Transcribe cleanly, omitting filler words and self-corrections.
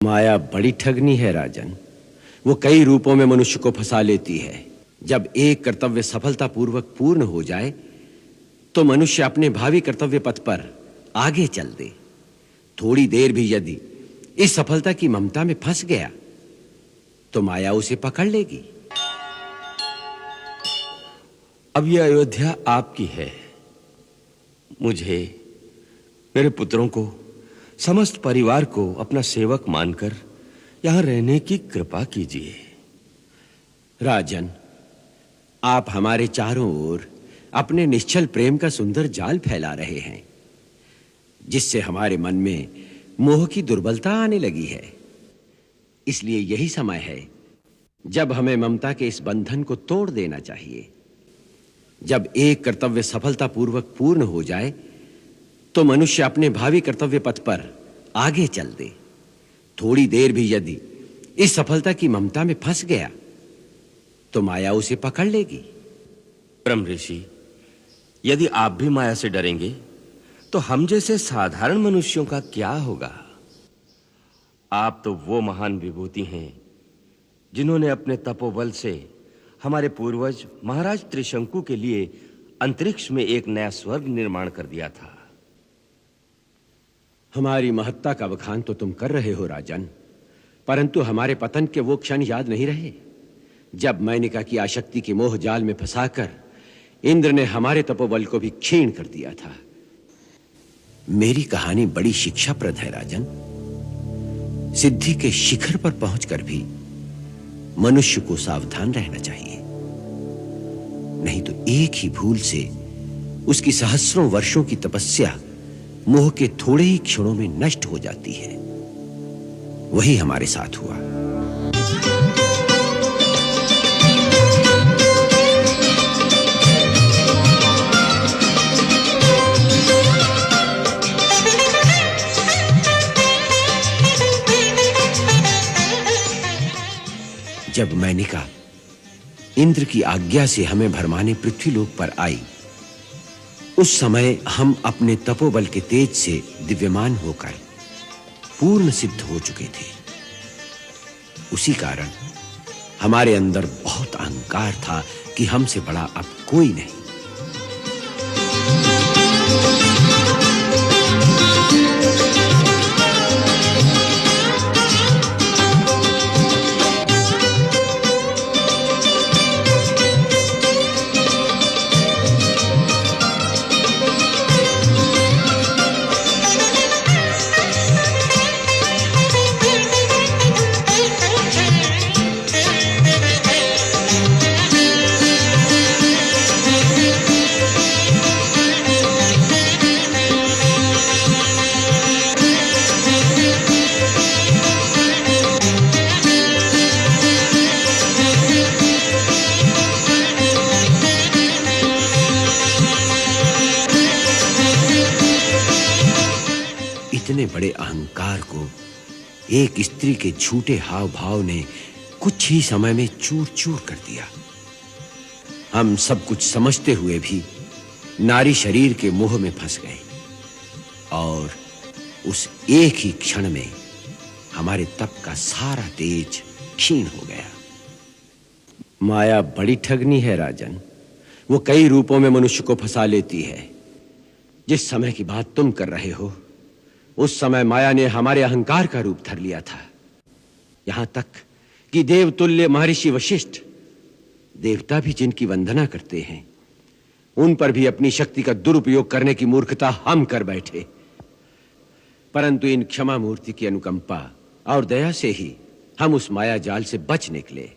माया बड़ी ठगनी है राजन। वो कई रूपों में मनुष्य को फंसा लेती है। जब एक कर्तव्य सफलतापूर्वक पूर्ण हो जाए तो मनुष्य अपने भावी कर्तव्य पथ पर आगे चल दे। थोड़ी देर भी यदि इस सफलता की ममता में फंस गया तो माया उसे पकड़ लेगी। अब यह अयोध्या आपकी है। मुझे, मेरे पुत्रों को, समस्त परिवार को अपना सेवक मानकर यहां रहने की कृपा कीजिए। राजन, आप हमारे चारों ओर अपने निश्चल प्रेम का सुंदर जाल फैला रहे हैं, जिससे हमारे मन में मोह की दुर्बलता आने लगी है। इसलिए यही समय है जब हमें ममता के इस बंधन को तोड़ देना चाहिए। जब एक कर्तव्य सफलतापूर्वक पूर्ण हो जाए तो मनुष्य अपने भावी कर्तव्य पथ पर आगे चल दे। थोड़ी देर भी यदि इस सफलता की ममता में फंस गया तो माया उसे पकड़ लेगी। ब्रह्म ऋषि, यदि आप भी माया से डरेंगे तो हम जैसे साधारण मनुष्यों का क्या होगा? आप तो वो महान विभूति हैं जिन्होंने अपने तपोबल से हमारे पूर्वज महाराज त्रिशंकु के लिए अंतरिक्ष में एक नया स्वर्ग निर्माण कर दिया था। हमारी महत्ता का बखान तो तुम कर रहे हो राजन, परंतु हमारे पतन के वो क्षण याद नहीं रहे जब मैनिका की आसक्ति के मोह जाल में फंसाकर इंद्र ने हमारे तपोबल को भी क्षीण कर दिया था। मेरी कहानी बड़ी शिक्षाप्रद है राजन। सिद्धि के शिखर पर पहुंचकर भी मनुष्य को सावधान रहना चाहिए, नहीं तो एक ही भूल से उसकी सहस्रों वर्षों की तपस्या मोह के थोड़े ही क्षणों में नष्ट हो जाती है। वही हमारे साथ हुआ। जब मैनिका इंद्र की आज्ञा से हमें भरमाने पृथ्वीलोक पर आई, उस समय हम अपने तपोबल के तेज से दिव्यमान होकर पूर्ण सिद्ध हो चुके थे। उसी कारण हमारे अंदर बहुत अहंकार था कि हमसे बड़ा अब कोई नहीं। इतने बड़े अहंकार को एक स्त्री के झूठे हाव भाव ने कुछ ही समय में चूर चूर कर दिया। हम सब कुछ समझते हुए भी नारी शरीर के मोह में फंस गए और उस एक ही क्षण में हमारे तप का सारा तेज क्षीण हो गया। माया बड़ी ठगनी है राजन। वो कई रूपों में मनुष्य को फंसा लेती है। जिस समय की बात तुम कर रहे हो उस समय माया ने हमारे अहंकार का रूप धर लिया था। यहां तक कि देवतुल्य महर्षि वशिष्ठ, देवता भी जिनकी वंदना करते हैं, उन पर भी अपनी शक्ति का दुरुपयोग करने की मूर्खता हम कर बैठे। परंतु इन क्षमा मूर्ति की अनुकंपा और दया से ही हम उस माया जाल से बच निकले।